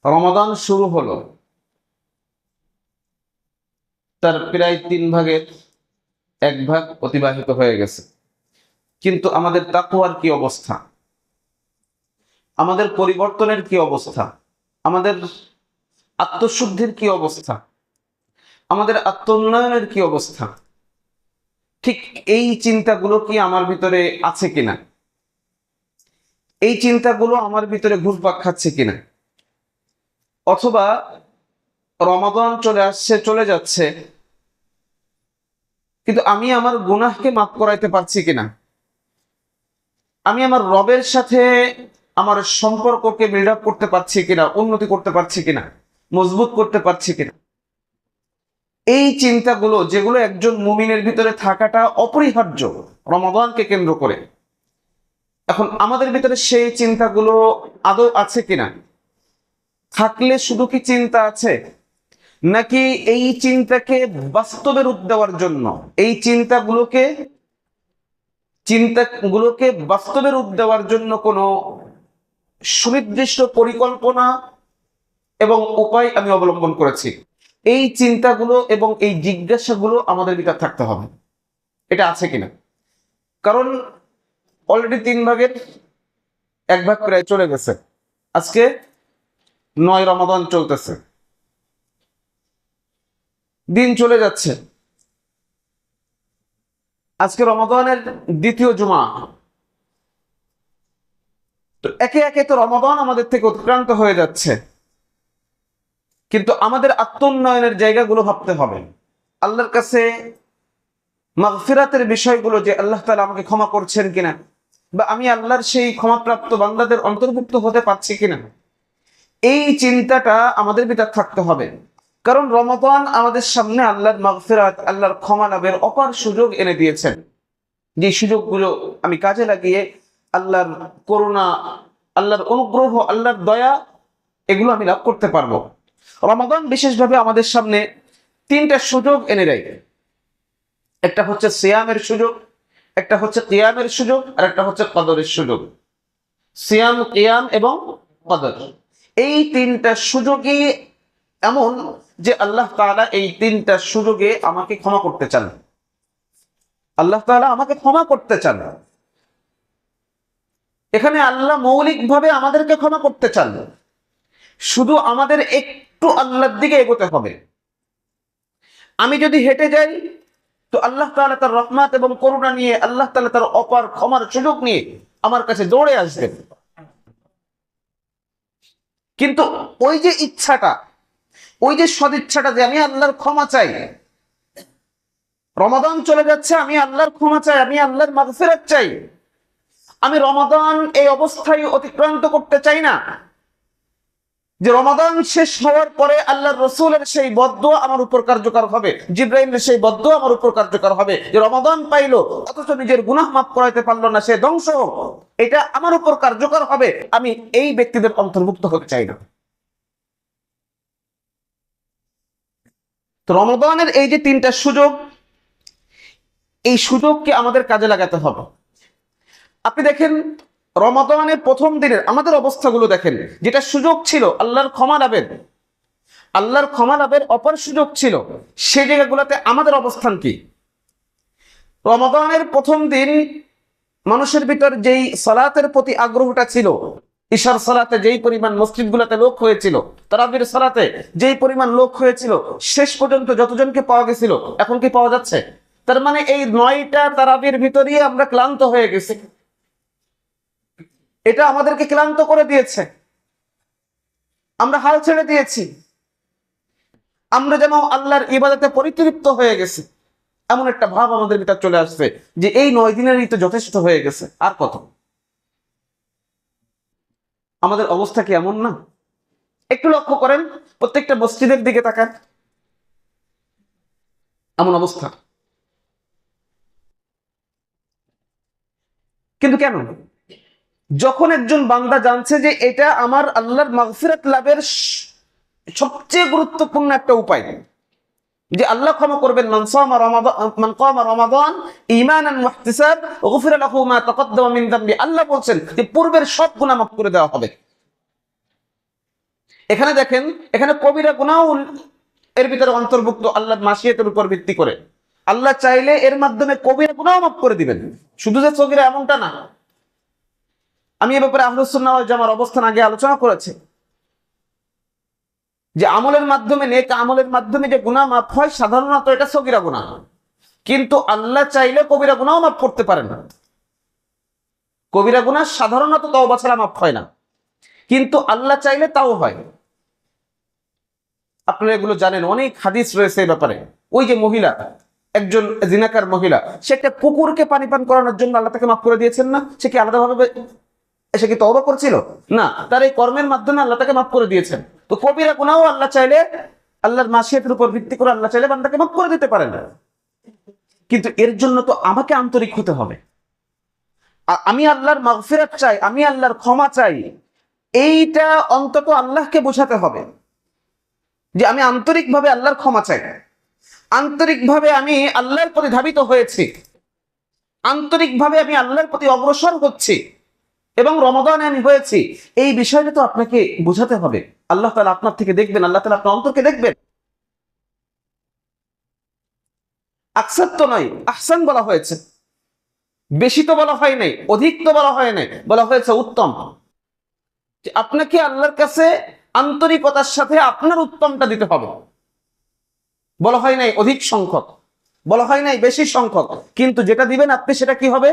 রমাদান শুরু হলো, তার প্রায় 3 ভাগের 1 ভাগ অতিবাহিত হয়ে গেছে, কিন্তু আমাদের তাকওয়ার কি অবস্থা, আমাদের পরিবর্তনের কি অবস্থা, আমাদের আত্মশুদ্ধির কি অবস্থা, আমাদের আত্মোন্নয়নের কি অবস্থা, ঠিক এই চিন্তাগুলো কি আমার ভিতরে আছে কিনা, এই চিন্তাগুলো আমার ভিতরে ঘুরপাক খাচ্ছে কিনা, অথবা রমাদান চলে আসছে চলে যাচ্ছে, কিন্তু আমি আমার গুনাহকে মাফ করাইতে পারছি কিনা, আমি আমার রবের সাথে আমার সম্পর্ককে বিল্ড আপ করতে পারছি কিনা, উন্নতি করতে পারছি কিনা, মজবুত করতে পারছি কিনা, এই চিন্তাগুলো যেগুলো একজন মুমিনের ভিতরে থাকাটা অপরিহার্য রমাদানকে কেন্দ্র করে। এখন আমাদের ভিতরে সেই চিন্তাগুলো আদৌ আছে কিনা, থাকলে শুধু কি চিন্তা আছে, নাকি এই চিন্তাকে বাস্তবে রূপ দেওয়ার জন্য, এই চিন্তাগুলোকে বাস্তবে রূপ দেওয়ার জন্য কোনো সুনির্দিষ্ট পরিকল্পনা এবং উপায় আমি অবলম্বন করেছি। এই চিন্তাগুলো এবং এই জিজ্ঞাসাগুলো আমাদের ভিতরে থাকতে হবে, এটা আছে কিনা। কারণ অলরেডি 3 ভাগের 1 ভাগ প্রায় চলে গেছে, আজকে 9 রমাদান চলতেছে, দিন চলে যাচ্ছে, আজকে রমাদানের দ্বিতীয় জুমা। তো একে একে তো রমাদান আমাদের থেকে অতিক্রান্ত হয়ে যাচ্ছে, কিন্তু আমাদের আত্মোন্নয়নের জায়গাগুলো ভাবতে হবে, আল্লাহর কাছে মাগফিরাতের বিষয়গুলো, যে আল্লাহ তাআলা আমাকে ক্ষমা করছেন কিনা, বা আমি আল্লাহর সেই ক্ষমাপ্রাপ্ত বান্দাদের অন্তর্ভুক্ত হতে পারছি কিনা, এই চিন্তাটা আমাদের ভিতর থাকতে হবে। কারণ রমাদান আমাদের সামনে আল্লাহর মাগফিরাত, আল্লাহর ক্ষমা লাভের অপার সুযোগ এনে দিয়েছেন, যে সুযোগগুলো আমি কাজে লাগিয়ে আল্লাহর করুণা, আল্লাহর অনুগ্রহ, আল্লাহর দয়া, এগুলো আমি লাভ করতে পারবো। রমাদান বিশেষভাবে আমাদের সামনে 3টা সুযোগ এনে দেয়। একটা হচ্ছে সিয়ামের সুযোগ, একটা হচ্ছে কিয়ামের সুযোগ, আর একটা হচ্ছে কদরের সুযোগ। সিয়াম, কিয়াম এবং কদর, এই 3টা সুযোগই এমন যে আল্লাহ তাআলা এই 3টা সুযোগে আমাকে ক্ষমা করতে চান, আল্লাহ তাআলা আমাকে ক্ষমা করতে চান। এখানে আল্লাহ মৌলিকভাবে আমাদেরকে ক্ষমা করতে চান, শুধু আমাদের একটু আল্লাহর দিকে এগোতে হবে। আমি যদি হেঁটে যাই, তো আল্লাহ তাআলা তার রহমত এবং করুণা নিয়ে, আল্লাহ তাআলা তার অপার ক্ষমার সুযোগ নিয়ে আমার কাছে দৌড়ে আসবেন। কিন্তু ওই যে ইচ্ছাটা, ওই যে সদিচ্ছাটা, যে আমি আল্লাহর ক্ষমা চাই, রমাদান চলে যাচ্ছে, আমি আল্লাহর ক্ষমা চাই, আমি আল্লাহর মাগফিরাত চাই, আমি রমাদান এই অবস্থায় অতিক্রান্ত করতে চাই না যে রমাদান শেষ হওয়ার পরে আল্লাহর রাসূলের সেই বদদুয়া আমার উপর কার্যকর হবে, জিবরাইলের সেই বদদুয়া আমার উপর কার্যকর হবে, যে রমাদান পাইলো অথচ নিজের গুনাহ মাফ করাইতে পারলো না, সে ধ্বংস হোক, এটা আমার উপর কার্যকর হবে। আমি এই ব্যক্তিদের অন্তর্ভুক্ত হতে চাই না। তো রমাদানের এই যে 3টা সুযোগ, এই সুযোগকে আমাদের কাজে লাগাতে হবে। আপনি দেখেন রমাদানের প্রথম দিনের আমাদের অবস্থাগুলো দেখেন, যেটা সুযোগ ছিল আল্লাহর ক্ষমা লাভের, আল্লাহর ক্ষমা লাভের অপার সুযোগ ছিল, সেই জায়গাগুলোতে আমাদের অবস্থান কি। রমাদানের প্রথম দিন মানুষের ভিতর যেই সালাতের প্রতি আগ্রহটা ছিল, ইশার সালাতে যেই পরিমাণ মসজিদগুলোতে লোক হয়েছিল, তারাবির সালাতে যেই পরিমাণ লোক হয়েছিল, শেষ পর্যন্ত যতজনকে পাওয়া গেছিল, এখন কি পাওয়া যাচ্ছে? তার মানে এই 9টা তারাবির ভিতরেই আমরা ক্লান্ত হয়ে গেছি, এটা আমাদেরকে ক্লান্ত করে দিয়েছে, আমরা হাল ছেড়ে দিয়েছি, আমরা যেন আল্লাহর ইবাদতে পরিতৃপ্ত হয়ে গেছি, এমন একটা ভাব আমাদের ভিতর চলে আসছে যে এই 9 দিনেরই তো যথেষ্ট হয়ে গেছে, আর কত। আমাদের অবস্থা কি এমন না? একটু লক্ষ্য করেন, প্রত্যেকটা মসজিদের দিকে তাকান, এমন অবস্থা। কিন্তু কেন? যখন একজন বান্দা জানছে যে এটা আমার আল্লাহর মাগফিরাত লাভের সবচেয়ে গুরুত্বপূর্ণ একটা উপায়, যে আল্লাহ ক্ষমা করবেন, মান কামা রমাদান ঈমানান ওয়া ইহতিসাব গুফিরা লাহু মা তাকাদ্দামা মিন যামবি, আল্লাহ বলছেন যে পূর্বের সব গুনাহ মাফ করে দেওয়া হবে। এখানে দেখেন, এখানে কবিরা গুনাহ এর ভিতরে অন্তর্ভুক্ত আল্লাহর মাশিয়াতের উপর ভিত্তি করে। আল্লাহ চাইলে এর মাধ্যমে কবিরা গুনাহ মাফ করে দিবেন, শুধু যে সগীরা এমনটা না। আমি এ ব্যাপারে আহলুস সুন্নাহ ওয়াল জামার অবস্থান আগে আলোচনা করেছি যে আমলের মাধ্যমে, নেক আমলের মাধ্যমে যে গুনাহ মাফ হয় সাধারণত এটা সগীরা গুনাহ, কিন্তু আল্লাহ চাইলে কবিরা গুনাহ মাফ করতে পারেন না। কবিরা গুনাহ সাধারণত তওবা ছাড়া মাফ হয় না, কিন্তু আল্লাহ চাইলে তাও হয়। আপনারা এগুলো জানেন, অনেক হাদিস রয়েছে এই ব্যাপারে। ওই যে মহিলা, একজন জিনাকার মহিলা, সে একটা কুকুরকে পানি পান করানোর জন্য আল্লাহ তাকে মাফ করে দিয়েছেন না? সে কি আলাদাভাবে সে কি তওবা করছিল? না, তার এই কর্মের মাধ্যমে আল্লাহ তাকে মাফ করে দিয়েছেন। তো কবিরা গুনাহ আল্লাহ চাইলে, আল্লাহর মাশিয়াতের উপর ভিত্তি করে আল্লাহ চাইলে বান্দাকে মাফ করে দিতে পারেন, কিন্তু এর জন্য তো আমাকে আন্তরিক হতে হবে। আমি আল্লাহর মাগফিরাত চাই, আমি আল্লাহর ক্ষমা চাই, এইটা অন্তত আল্লাহকে বোঝাতে হবে যে আমি আন্তরিকভাবে আল্লাহর ক্ষমা চাই, আন্তরিকভাবে আমি আল্লাহর প্রতি ধাবিত হয়েছি, আন্তরিকভাবে আমি আল্লাহর প্রতি অগ্রসর হচ্ছি এবং রমাদানে আমি হয়েছি। এই বিষয়টা তো আপনাকে বোঝাতে হবে। আল্লাহ তাআলা আপনার থেকে দেখবেন, আল্লাহ তাআলা আপনার অন্তরকে দেখবেন। আকসার তো নয়, আহসান বলা হয়েছে, বেশি তো বলা হয় নাই, অধিক তো বলা হয় নাই, বলা হয়েছে উত্তম। যে আপনাকে আল্লাহর কাছে আন্তরিকতার সাথে আপনার উত্তমটা দিতে হবে। বলা হয় নাই অধিক সংখ্যক, বলা হয় নাই বেশি সংখ্যক, কিন্তু যেটা দিবেন আপনি সেটা কি হবে?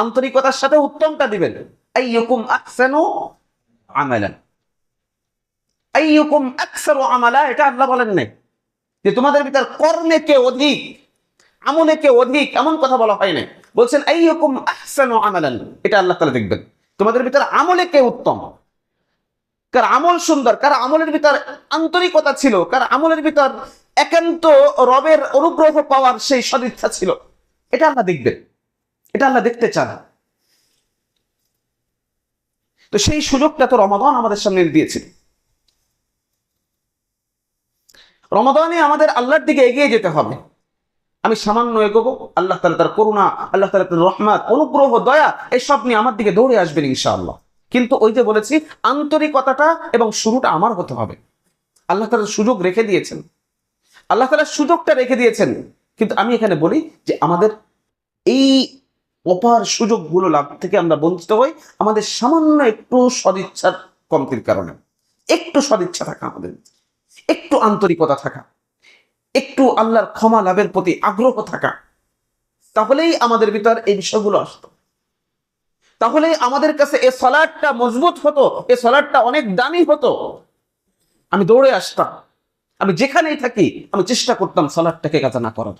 আন্তরিকতার সাথে উত্তমটা দিবেন। আইয়ুকুম আহসানু আমালান, আইয়ুকুম আকসারু আমালা, এটা আল্লাহ বলেন নাই যে তোমাদের ভিতর কর্মে কে অধিক, আমলে কে অধিক, এমন কথা বলা হয় নাই। বলছেন আইয়ুকুম আহসানু আমালান, এটা আল্লাহ তাআলা দেখবেন তোমাদের ভিতর আমলে কে উত্তম, কার আমল সুন্দর, কার আমলের ভিতর আন্তরিকতা ছিল, কার আমলের ভিতর একান্ত রবের অনুগ্রহ পাওয়ার সেই সদিচ্ছা ছিল, এটা আল্লাহ দেখবেন, এটা আল্লাহ দেখতে চান। তো সেই সুযোগটা তো রমাদান আমাদের সামনে দিয়েছে। রমাদানে আমাদের আল্লাহর দিকে এগিয়ে যেতে হবে। আমি সামান্য এগোবো, আল্লাহ তাআলা তার করুণা, আল্লাহ তাআলা তার রহমত, অনুগ্রহ, দয়া এসব নিয়ে আমার দিকে দৌড়ে আসবেন ইনশাআল্লাহ। কিন্তু ওই যে বলেছি, আন্তরিকতাটা এবং শুরুটা আমার হতে হবে। আল্লাহ তাআলা সুযোগ রেখে দিয়েছেন, আল্লাহ তাআলা সুযোগটা রেখে দিয়েছেন, কিন্তু আমি এখানে বলি যে আমাদের এই অপার সুযোগগুলো লাভ থেকে আমরা বঞ্চিত হই আমাদের সামান্য একটু সদিচ্ছার কমতির কারণে। একটু সদিচ্ছা থাকা আমাদের, একটু আন্তরিকতা থাকা, একটু আল্লাহর ক্ষমা লাভের প্রতি আগ্রহ থাকা, তাহলেই আমাদের ভিতর এই বিষয়গুলো আসতো, তাহলেই আমাদের কাছে এই সালাতটা মজবুত হতো, এই সালাতটা অনেক দামি হতো। আমি দৌড়ে আসতাম, আমি যেখানেই থাকি আমি চেষ্টা করতাম সালাতটাকে কাজা না করার।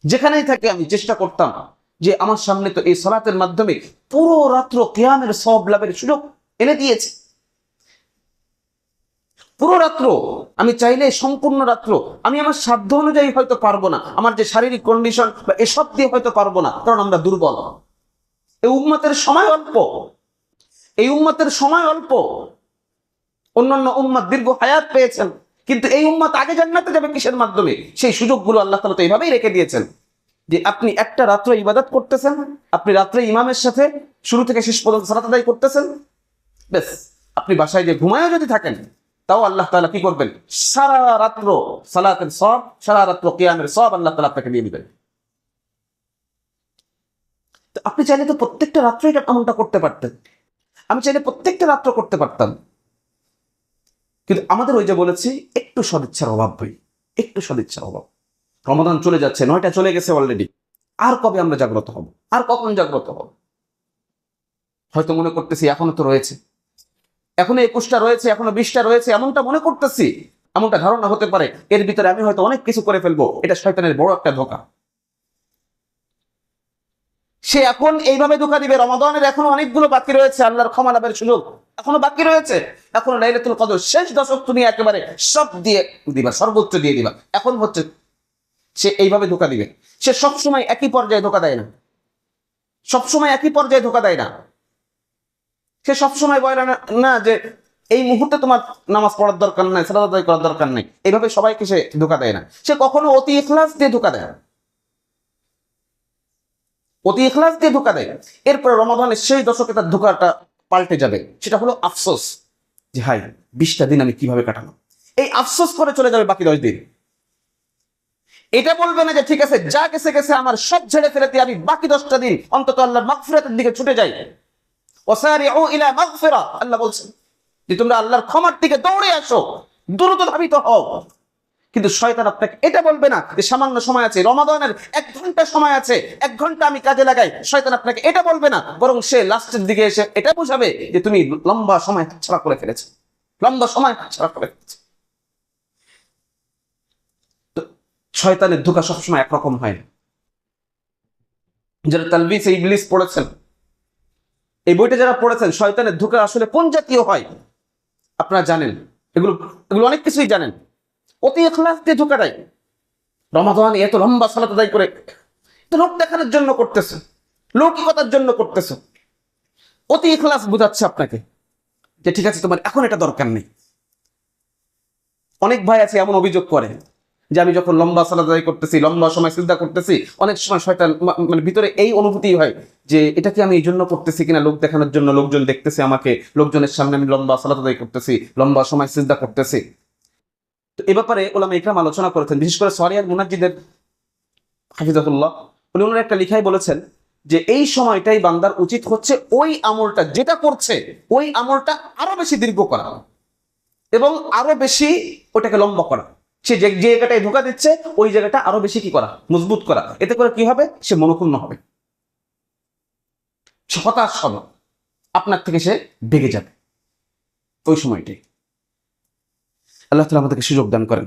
যেখানেই থাকি আমি চেষ্টা করতাম যে আমার সামনে তো এই সালাতের মাধ্যমে পুরো রাত্র কিয়ামের সওয়াব লাভের সুযোগ এনে দিয়েছে। পুরো রাত্র আমি চাইলে সম্পূর্ণ রাত্র আমি আমার সাধ্য অনুযায়ী হয়তো পারবো না, আমার যে শারীরিক কন্ডিশন বা এসব দিয়ে হয়তো পারবো না, কারণ আমরা দুর্বল। এই উম্মতের সময় অল্প, এই উম্মতের সময় অল্প। অন্যান্য উম্মত দীর্ঘ হায়াত পেয়েছেন, কিন্তু এই উম্মত আগে জান্নাতে যাবে কিসের মাধ্যমে? সেই সুযোগগুলো আল্লাহ তাআলা তো এইভাবেই রেখে দিয়েছেন যে আপনি একটা রাত্র ইবাদত করতেছেন, আপনি রাত্রে ইমামের সাথে শুরু থেকে শেষ পর্যন্ত সালাত আদায় করতেছেন, বেশ আপনি বাসায় যে ঘুমায়ও যদি থাকেন তাও আল্লাহ তাআলা কি করবেন? সারা রাত্র সালাতের সওয়াব, সারা রাত্র কিয়ামের সওয়াব আল্লাহ তাআলা আপনাকে দিয়ে দিবেন। তো আপনি চাইলে তো প্রত্যেকটা রাত্রে এটা এমনটা করতে পারতেন, আমি চাইলে প্রত্যেকটা রাত্র করতে পারতাম, কিন্তু আমাদের ওই যে বলেছি একটু সদিচ্ছার অভাব ভাই, একটু সদিচ্ছার অভাব। রমাদান চলে যাচ্ছে, 9টা চলে গেছে অলরেডি। আর কবে আমরা জাগ্রত হব? আর কখন জাগ্রত হব? হয়তো মনে করতেছি এখনো তো রয়েছে, এখনো 21টা রয়েছে, এখনো 20টা রয়েছে, এমনটা মনে করতেছি, এমনটা ধারণা হতে পারে এর ভিতরে আমি হয়তো অনেক কিছু করে ফেলবো। এটা শয়তানের বড় একটা ধোঁকা। সে এখন এইভাবে ধোঁকা দিবে, রমাদানের এখনো অনেকগুলো বাকি রয়েছে, আল্লাহর ক্ষমা লাভের সুযোগ এখনো বাকি রয়েছে, এখনো লাইলাতুল কদর শেষ দশক তুমি একেবারে সব দিয়ে দিবা, সর্বোচ্চ দিয়ে দিবা, এখন হচ্ছে সে এইভাবে ধোঁকা দিবে। সে সবসময় একই পর্যায়ে ধোঁকা দেয় না, সবসময় একই পর্যায়ে ধোঁকা দেয় না। সে সবসময় বলে না যে এই মুহূর্তে তোমার নামাজ পড়ার দরকার নাই, সালাত আদায় করার দরকার নাই, এইভাবে সবাইকে সে ধোঁকা দেয় না। সে কখনো অতি ইখলাস দিয়ে ধোঁকা দেয়, অতি ইখলাস দিয়ে ধোঁকা দেয়। এরপরে রমাদানের সেই দশকে তার ধোঁকাটা পাল্টে যাবে, সেটা হলো আফসোস। যে হাই 20টা দিন আমি কিভাবে কাটালাম, এই আফসোস করে চলে যাবে বাকি 10 দিন। এটা বলবে না যে ঠিক আছে যা গেছে গেছে, আমার সব ছেড়ে ফেলে দিয়ে আমি বাকি 10টা দিন অন্তত আল্লাহর মাগফিরাতের দিকে ছুটে যাই। ওয়াসারিউ ইলা মাগফিরা, আল্লাহ বলছেন যে তোমরা আল্লাহর ক্ষমার দিকে দৌড়ে আসো, দ্রুত ধাবিত হও। কিন্তু শয়তান আপনাকে এটা বলবে না যে সামান্য সময় আছে, রমাদানের 1 ঘন্টা সময় আছে, 1 ঘন্টা আমি কাজে লাগাই। শয়তান আপনাকে এটা বলবে না, বরং সে লাস্টের দিকে এসে এটা বুঝাবে যে তুমি লম্বা সময় ছাড়া করে ফেলেছো, লম্বা সময় ছাড়া করে ফেলেছো। তো শয়তানের ধোঁকা সবসময় একরকম হয় না। যারা তালবিস ইবলিস পড়েছেন, এই বইটা যারা পড়েছেন, শয়তানের ধোঁকা আসলে কোন জাতীয় হয় আপনারা জানেন। এগুলো এগুলো অনেক কিছুই জানেন। অতি ইখলাস দিয়ে ধোঁকা দেয়। রমাদান এত লম্বা সালাত আদায় করে তো লোক দেখানোর জন্য করতেছে, লৌকিকতার জন্য করতেছে। অতি ইখলাস বুঝাচ্ছে আপনাকে যে ঠিক আছে তোমার এখন এটা দরকার নেই। অনেক ভাই আছে এমন অভিযোগ করে যে আমি যখন লম্বা সালাত আদায় করতেছি, লম্বা সময় সিজদা করতেছি, অনেক সময় শয়তান মানে ভিতরে এই অনুভূতি হয় যে এটা কি আমি এই জন্য করতেছি কিনা, লোক দেখানোর জন্য, লোকজন দেখতেছে আমাকে, লোকজনের সামনে আমি লম্বা সালাত আদায় করতেছি, লম্বা সময় সিজদা করতেছি। তো এ ব্যাপারে ওলামা ইকরাম আলোচনা করেছেন, বিশেষ করে সরিয়ার মুনাজ্জিদের হাফিজাহুল্লাহ, উনি ওনার একটা লিখায় বলেছেন যে এই সময়টাই বান্দার উচিত হচ্ছে ওই আমলটা যেটা করছে ওই আমলটা আরো বেশি দীর্ঘ করা এবং আরো বেশি ওটাকে লম্বা করা। সে যে জায়গাটায় ধোঁকা দিচ্ছে ওই জায়গাটা আরো বেশি কি করা, মজবুত করা। এতে করে কি হবে, সে মনোক্ষুণ্ণ হবে, সে হতাশ হবে, আপনার থেকে সে ভেগে যাবে ওই সময়টাই। আল্লাহ তাআলা আমাদেরকে সুযোগ দান করেন।